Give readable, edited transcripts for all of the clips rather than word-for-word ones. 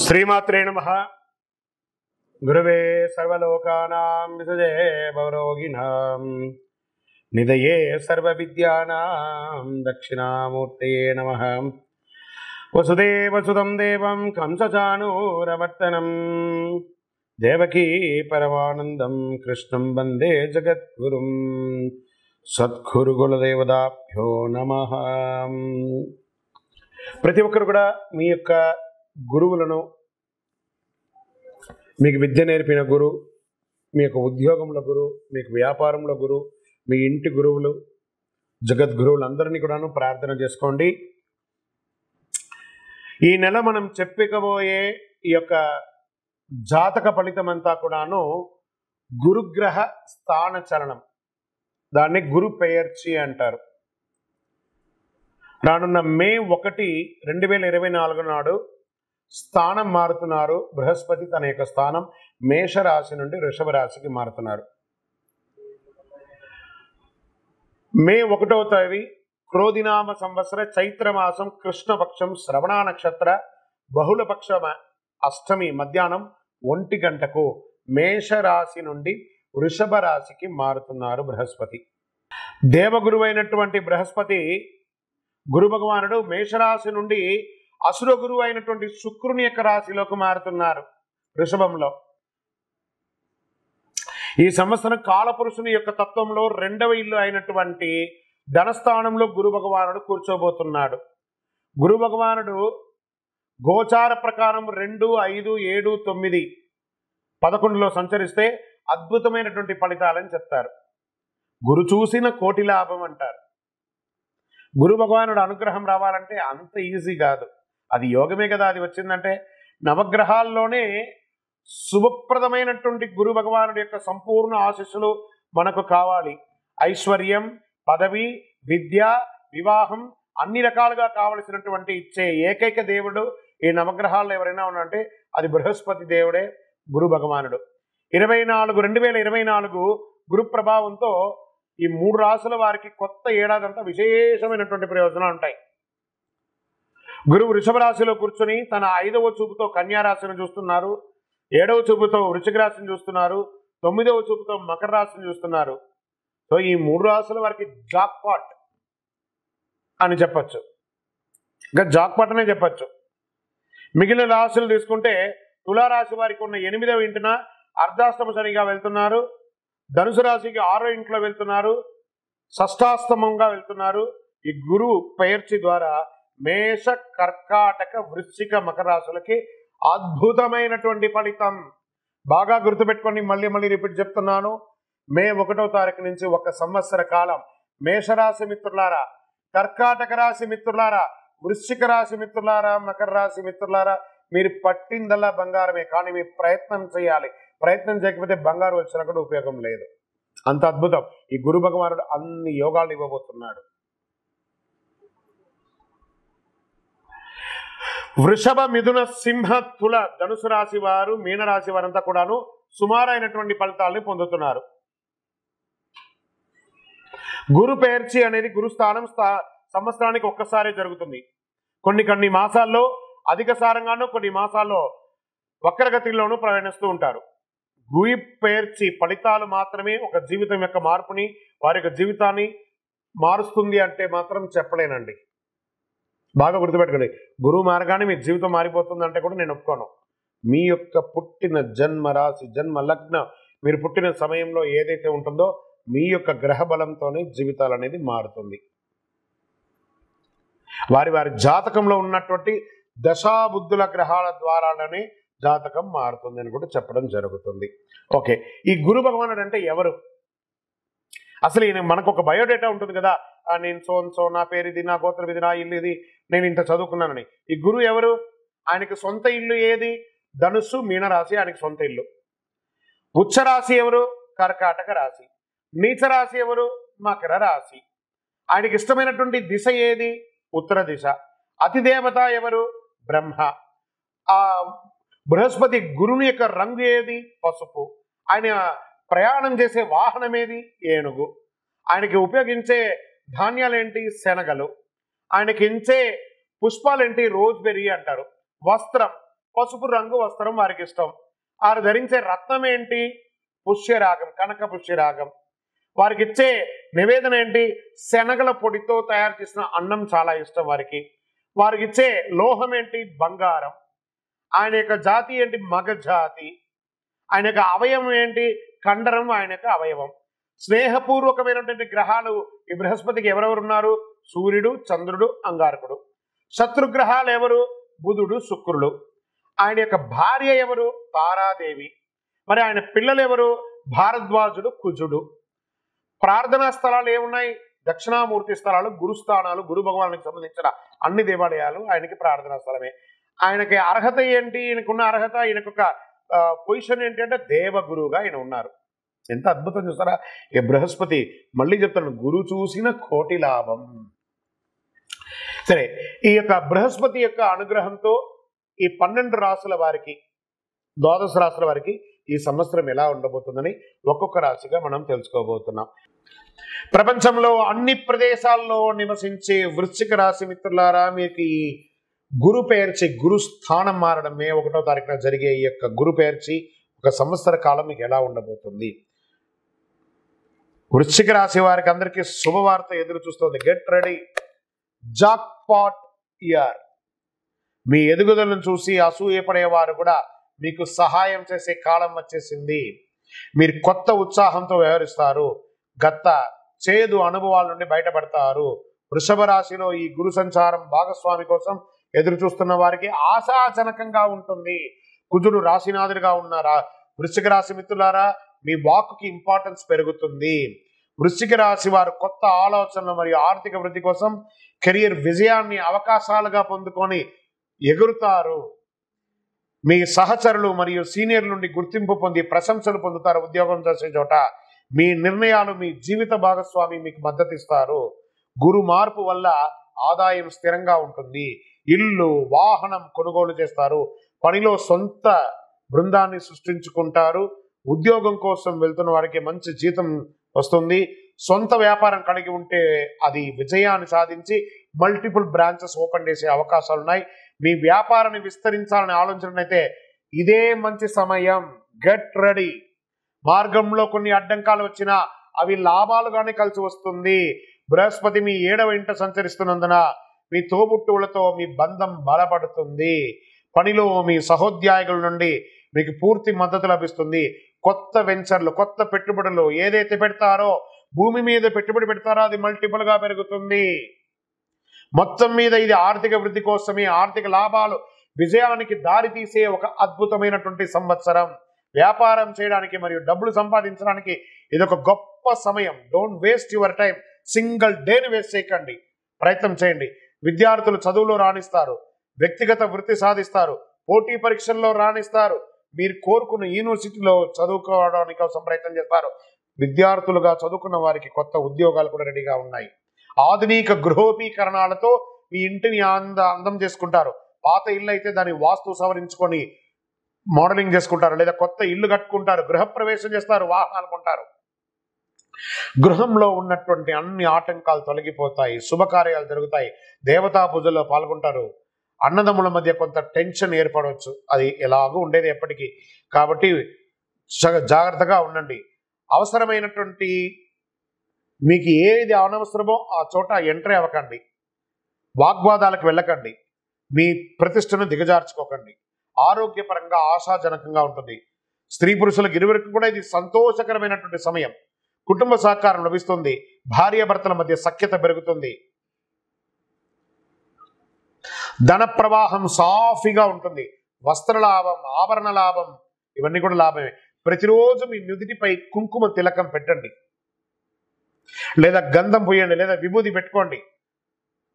శ్రీమాత్రే నమః. గురవే సర్వలోకానాం విసజే భవరోగిణాం నిదయే సర్వవిద్యానాం దక్షిణామూర్తయే నమః. వసుదేవసుతం దేవం కంసచానూరవర్తనం దేవకీ పరమానందం కృష్ణం వందే జగద్గురుం. సద్గురుకులదేవతాభ్యో నమః. ప్రతి ఒక్కరు కూడా మీ యొక్క గురువులను, మీకు విద్య నేర్పిన గురువు, మీ యొక్క ఉద్యోగంలో గురువు, మీకు వ్యాపారంలో గురువు, మీ ఇంటి గురువులు, జగద్గురువులందరినీ కూడాను ప్రార్థన చేసుకోండి. ఈ నెల మనం చెప్పుకోబోయే ఈ యొక్క జాతక ఫలితం అంతా కూడాను గురుగ్రహ స్థాన చలనం, దాన్ని గురు పెయర్చి అంటారు. రానున్న మే 1, 2024 నాడు స్థానం మారుతున్నారు. బృహస్పతి తన యొక్క స్థానం మేషరాశి నుండి వృషభ రాశికి మారుతున్నారు. మే 1వ తేదీ క్రోధినామ సంవత్సర చైత్రమాసం కృష్ణపక్షం శ్రవణ నక్షత్ర బహుళపక్ష అష్టమి మధ్యాహ్నం 1 గంటకు మేషరాశి నుండి వృషభ రాశికి మారుతున్నారు బృహస్పతి. దేవగురువైనటువంటి బృహస్పతి గురు భగవానుడు మేషరాశి నుండి అసుర గురువు అయినటువంటి శుక్రుని యొక్క రాశిలోకి మారుతున్నారు వృషభంలో. ఈ సంవత్సరం కాలపురుషుని యొక్క తత్వంలో 2వ ఇల్లు అయినటువంటి ధనస్థానంలో గురు భగవానుడు కూర్చోబోతున్నాడు. గురు భగవానుడు గోచార ప్రకారం 2, 5, 7, 9, 11లో సంచరిస్తే అద్భుతమైనటువంటి ఫలితాలని చెప్తారు. గురు చూసిన కోటి లాభం అంటారు. గురు భగవానుడు అనుగ్రహం రావాలంటే అంత ఈజీ కాదు. అది యోగమే కదా. అది వచ్చిందంటే నవగ్రహాల్లోనే శుభప్రదమైనటువంటి గురు భగవానుడి యొక్క సంపూర్ణ ఆశీస్సులు మనకు కావాలి. ఐశ్వర్యం, పదవి, విద్య, వివాహం అన్ని రకాలుగా కావలసినటువంటి ఇచ్చే ఏకైక దేవుడు ఈ నవగ్రహాల్లో ఎవరైనా ఉన్నారంటే అది బృహస్పతి దేవుడే, గురు భగవానుడు. 2024 గురు ప్రభావంతో ఈ 3 రాశుల వారికి కొత్త ఏడాదంతా విశేషమైనటువంటి ప్రయోజనాలు ఉంటాయి. గురువు వృషభ రాశిలో కూర్చొని తన 5వ చూపుతో కన్యా రాశిని చూస్తున్నారు, 7వ చూపుతో వృశ్చిక రాశిని చూస్తున్నారు, 9వ చూపుతో మకర రాశిని చూస్తున్నారు. సో ఈ 3 రాశుల వారికి జాక్పాట్ అని చెప్పచ్చు, ఇంకా జాక్పాట్ అనే చెప్పచ్చు. మిగిలిన రాశులు తీసుకుంటే తులారాశి వారికి ఉన్న 8వ ఇంటిన అర్ధాష్టమ శనిగా వెళ్తున్నారు, ధనుసు రాశికి 6వ ఇంట్లో వెళ్తున్నారు, షష్టాష్టమంగా వెళ్తున్నారు. ఈ గురువు పెయర్చి ద్వారా మేష, కర్కాటక, వృశ్చిక, మకర రాశులకి అద్భుతమైనటువంటి ఫలితం. బాగా గుర్తుపెట్టుకొని మళ్ళీ రిపీట్ చెప్తున్నాను. మే 1వ తారీఖు నుంచి 1 సంవత్సర కాలం మేషరాశి మిత్రులారా, కర్కాటక రాశి మిత్రులారా, వృశ్చిక రాశి మిత్రులారా, మకర రాశి మిత్రులారా, మీరు పట్టిందల్లా బంగారమే. కానీ మీరు ప్రయత్నం చేయాలి. ప్రయత్నం చేయకపోతే బంగారు వచ్చినా కూడా ఉపయోగం లేదు. అంత అద్భుతం. ఈ గురు భగవానుడు అన్ని యోగాలు ఇవ్వబోతున్నాడు. వృషభ, మిథున, సింహ, తుల, ధనుసు రాశి వారు, మీనరాశి వారంతా కూడాను సుమారైనటువంటి ఫలితాలని పొందుతున్నారు. గురు పెయర్చి అనేది గురుస్థానం సంవత్సరానికి ఒక్కసారి జరుగుతుంది. కొన్ని మాసాల్లో అధిక సారంగానూ, కొన్ని మాసాల్లో వక్రగతిలోనూ ప్రయాణిస్తూ ఉంటారు. గురు పెయర్చి ఫలితాలు మాత్రమే ఒక జీవితం యొక్క మార్పుని, వారి యొక్క జీవితాన్ని మారుస్తుంది అంటే మాత్రం చెప్పలేనండి. బాగా గుర్తుపెట్టుకోండి. గురువు మారగానే మీ జీవితం మారిపోతుంది అంటే కూడా నేను ఒప్పుకోను. మీ యొక్క పుట్టిన జన్మ రాశి, జన్మ లగ్న, మీరు పుట్టిన సమయంలో ఏదైతే ఉంటుందో మీ యొక్క గ్రహ బలంతోనే జీవితాలు అనేది మారుతుంది. వారి జాతకంలో ఉన్నటువంటి దశాబుద్ధుల గ్రహాల ద్వారానే జాతకం మారుతుంది అని కూడా చెప్పడం జరుగుతుంది. ఓకే, ఈ గురు భగవానుడు అంటే ఎవరు? అసలు ఈయన మనకు ఒక బయోడేటా ఉంటుంది కదా. నేను సో నా పేరు ఇది, నా గోత్రం ఇది, నా ఇల్లు ఇది, నేను ఇంత చదువుకున్నానని. ఈ గురువు ఎవరు? ఆయనకి సొంత ఇల్లు ఏది? ధనుస్సు, మీనరాశి ఆయనకి సొంత ఇల్లు. ఉచ్చ రాశి ఎవరు? కర్కాటక రాశి. నీచ రాశి ఎవరు? మకర రాశి. ఆయనకి ఇష్టమైనటువంటి దిశ ఏది? ఉత్తర దిశ. అతిదేవత ఎవరు? బ్రహ్మ. ఆ బృహస్పతి గురుని యొక్క రంగు ఏది? పసుపు. ఆయన ప్రయాణం చేసే వాహనం ఏది? ఏనుగు. ఆయనకి ఉపయోగించే ధాన్యాలేంటి? శనగలు. ఆయనకి ఇచ్చే పుష్పాలేంటి? రోజ్బెర్రీ అంటారు. వస్త్రం పసుపు రంగు వస్త్రం వారికి ఇష్టం. వారు ధరించే రత్నం ఏంటి? పుష్యరాగం, కనక పుష్యరాగం. వారికి ఇచ్చే నివేదన ఏంటి? శనగల పొడితో తయారు చేసిన అన్నం చాలా ఇష్టం వారికి. వారికి ఇచ్చే లోహం ఏంటి? బంగారం. ఆయన యొక్క జాతి ఏంటి? మగ జాతి. ఆయన యొక్క అవయవం ఏంటి? కండరం ఆయన యొక్క అవయవం. స్నేహపూర్వకమైనటువంటి గ్రహాలు ఈ బృహస్పతికి ఎవరెవరు ఉన్నారు? సూర్యుడు, చంద్రుడు, అంగారకుడు. శత్రుగ్రహాలు ఎవరు? బుధుడు, శుక్రుడు. ఆయన యొక్క భార్య ఎవరు? తారాదేవి. మరి ఆయన పిల్లలు ఎవరు? భారద్వాజుడు, కుజుడు. ప్రార్థనా స్థలాలు ఏమున్నాయి? దక్షిణామూర్తి స్థలాలు, గురుస్థానాలు, గురు భగవానికి సంబంధించిన అన్ని దేవాలయాలు ఆయనకి ప్రార్థనా స్థలమే. ఆయనకి అర్హత ఏంటి? ఈయనకున్న అర్హత, ఈయనకొక పొజిషన్ ఏంటి అంటే దేవగురువుగా ఆయన ఉన్నారు. ఎంత అద్భుతం చూస్తారా? ఈ బృహస్పతి, మళ్ళీ చెప్తాను, గురు చూసిన కోటి లాభం. సరే, ఈ యొక్క బృహస్పతి యొక్క అనుగ్రహంతో ఈ 12 రాసుల వారికి, ద్వాదశ రాసుల వారికి ఈ సంవత్సరం ఎలా ఉండబోతుందని ఒక్కొక్క రాశిగా మనం తెలుసుకోబోతున్నాం. ప్రపంచంలో అన్ని ప్రదేశాల్లో నివసించే వృశ్చిక రాశి మిత్రులారా, మీకు ఈ గురు పేర్చి, గురు స్థానం మారడం మే 1వ తారీఖున జరిగే ఈ యొక్క గురు పేర్చి ఒక సంవత్సర కాలం మీకు ఎలా ఉండబోతుంది? వృశ్చిక రాశి వారికి అందరికీ శుభవార్త ఎదురు చూస్తుంది. Get ready, jackpot year. మీ ఎదుగుదలను చూసి అసూయపడేవారు కూడా మీకు సహాయం చేసే కాలం వచ్చేసింది. మీరు కొత్త ఉత్సాహంతో వ్యవహరిస్తారు. గత చేదు అనుభవాల నుండి బయటపడతారు. వృషభ రాశిలో ఈ గురు సంచారం భాగస్వామి కోసం ఎదురు చూస్తున్న వారికి ఆశాజనకంగా ఉంటుంది. కుజుడు రాశినాథుడిగా ఉన్నారా వృశ్చిక రాశి మిత్రులారా, మీ వాక్కి ఇంపార్టెన్స్ పెరుగుతుంది. వృశ్చిక రాశి వారు కొత్త ఆలోచనలు మరియు ఆర్థిక వృద్ధి కోసం కెరియర్ విజయాన్ని అవకాశాలుగా పొందుకొని ఎగురుతారు. మీ సహచరులు మరియు సీనియర్ల నుండి గుర్తింపు పొంది ప్రశంసలు పొందుతారు. ఉద్యోగం చేసే చోట మీ నిర్ణయాలు మీ జీవిత భాగస్వామి మీకు మద్దతు ఇస్తారు. గురు మార్పు వల్ల ఆదాయం స్థిరంగా ఉంటుంది. ఇల్లు, వాహనం కొనుగోలు చేస్తారు. పనిలో సొంత బృందాన్ని సృష్టించుకుంటారు. ఉద్యోగం కోసం వెళ్తున్న వారికి మంచి జీతం వస్తుంది. సొంత వ్యాపారం కలిగి ఉంటే అది విజయాన్ని సాధించి మల్టిపుల్ బ్రాంచెస్ ఓపెన్ చేసే అవకాశాలు ఉన్నాయి. మీ వ్యాపారాన్ని విస్తరించాలని ఆలోచనైతే ఇదే మంచి సమయం. Get ready. మార్గంలో కొన్ని అడ్డంకాలు వచ్చినా అవి లాభాలుగానే కలిసి వస్తుంది. బృహస్పతి మీ 7వ ఇంట సంచరిస్తున్నందున మీ తోబుట్టువులతో మీ బంధం బలపడుతుంది. పనిలో మీ సహోద్యోగుల నుండి మీకు పూర్తి మద్దతు లభిస్తుంది. కొత్త వెంచర్లు, కొత్త పెట్టుబడులు ఏదైతే పెడతారో, భూమి మీద పెట్టుబడి పెడతారో అది మల్టిపుల్ గా పెరుగుతుంది. మొత్తం మీద ఇది ఆర్థిక వృద్ధి కోసమే, ఆర్థిక లాభాలు విజయానికి దారి తీసే ఒక అద్భుతమైనటువంటి సంవత్సరం. వ్యాపారం చేయడానికి మరియు డబ్బులు సంపాదించడానికి ఇది ఒక గొప్ప సమయం. Don't waste your time. Single డేని వేస్ట్ చేయకండి. ప్రయత్నం చేయండి. విద్యార్థులు చదువులో రాణిస్తారు. వ్యక్తిగత వృత్తి సాధిస్తారు. పోటీ పరీక్షల్లో రాణిస్తారు. మీరు కోరుకున్న యూనివర్సిటీలో చదువుకోవడానికి కోసం ప్రయత్నం చేస్తారు. విద్యార్థులుగా చదువుకున్న వారికి కొత్త ఉద్యోగాలు కూడా రెడీగా ఉన్నాయి. ఆధునిక గృహోపీకరణాలతో మీ ఇంటిని అందం చేసుకుంటారు. పాత ఇల్లు అయితే దాని వాస్తు సవరించుకొని మోడలింగ్ చేసుకుంటారు, లేదా కొత్త ఇల్లు కట్టుకుంటారు, గృహప్రవేశం చేస్తారు, వాహనాలు కొంటారు. గృహంలో ఉన్నటువంటి అన్ని ఆటంకాలు తొలగిపోతాయి. శుభకార్యాలు జరుగుతాయి. దేవతా పూజల్లో పాల్గొంటారు. అన్నదమ్ముల మధ్య కొంత టెన్షన్ ఏర్పడవచ్చు. అది ఎలాగూ ఉండేది ఎప్పటికీ. కాబట్టి జాగ్రత్తగా ఉండండి. అవసరమైనటువంటి మీకు ఏది అనవసరమో ఆ చోట ఎంట్రీ అవ్వకండి. వాగ్వాదాలకు వెళ్ళకండి. మీ ప్రతిష్టను దిగజార్చుకోకండి. ఆరోగ్యపరంగా ఆశాజనకంగా ఉంటుంది. స్త్రీ పురుషులకు ఇరువురికి కూడా ఇది సంతోషకరమైనటువంటి సమయం. కుటుంబ సహకారం లభిస్తుంది. భార్యాభర్తల మధ్య సఖ్యత పెరుగుతుంది. ధన ప్రవాహం సాఫీగా ఉంటుంది. వస్త్ర లాభం, ఆభరణ లాభం ఇవన్నీ కూడా లాభమే. ప్రతిరోజు మీ నుదిటిపై కుంకుమ తిలకం పెట్టండి, లేదా గంధం పోయండి, లేదా విభూది పెట్టుకోండి.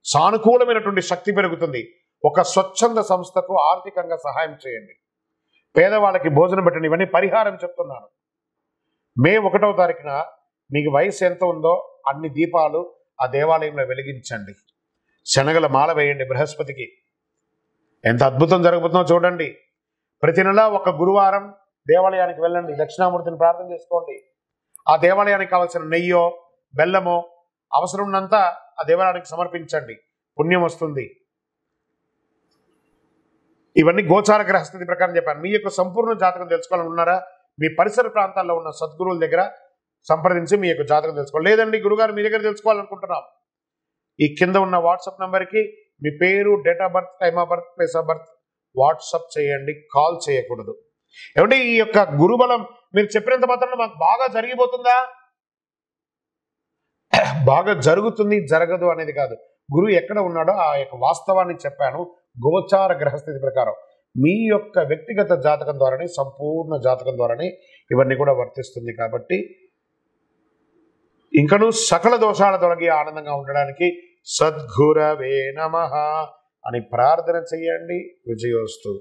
సానుకూలమైనటువంటి శక్తి పెరుగుతుంది. ఒక స్వచ్ఛంద సంస్థకు ఆర్థికంగా సహాయం చేయండి. పేదవాళ్ళకి భోజనం పెట్టండి. ఇవన్నీ పరిహారం చెప్తున్నాను. మే 1వ తారీఖున మీకు వయసు ఎంత ఉందో అన్ని దీపాలు ఆ దేవాలయంలో వెలిగించండి. శనగల మాల వేయండి బృహస్పతికి. ఎంత అద్భుతం జరగబోతుందో చూడండి. ప్రతి నెల ఒక గురువారం దేవాలయానికి వెళ్ళండి. దక్షిణామూర్తిని ప్రార్థన చేసుకోండి. ఆ దేవాలయానికి కావాల్సిన నెయ్యో, బెల్లమో అవసరం ఉన్నంత ఆ దేవాలయానికి సమర్పించండి. పుణ్యం వస్తుంది. ఇవన్నీ గోచార గ్రహస్థితి ప్రకారం చెప్పాను. మీ యొక్క సంపూర్ణ జాతకం తెలుసుకోవాలనుకున్నారా, మీ పరిసర ప్రాంతాల్లో ఉన్న సద్గురువుల దగ్గర సంప్రదించి మీ యొక్క జాతకం తెలుసుకోవాలి. లేదండి గురుగారు మీ దగ్గర తెలుసుకోవాలనుకుంటున్నాం, ఈ కింద ఉన్న వాట్సాప్ నెంబర్కి మీ పేరు, date of birth, time of birth, place of birth WhatsApp చేయండి, కాల్ చేయకూడదు. ఏమంటే ఈ యొక్క గురుబలం మీరు చెప్పినంత మాత్రం మాకు బాగా జరిగిపోతుందా? బాగా జరుగుతుంది జరగదు అనేది కాదు. గురువు ఎక్కడ ఉన్నాడో ఆ యొక్క వాస్తవాన్ని చెప్పాను. గోచార గ్రహస్థితి ప్రకారం మీ యొక్క వ్యక్తిగత జాతకం ద్వారానే, సంపూర్ణ జాతకం ద్వారానే ఇవన్నీ కూడా వర్తిస్తుంది. కాబట్టి ఇంకను సకల దోషాల తొలగి ఆనందంగా ఉండడానికి సద్గురవే నమః అని ప్రార్థన చేయండి. విజయోస్తు.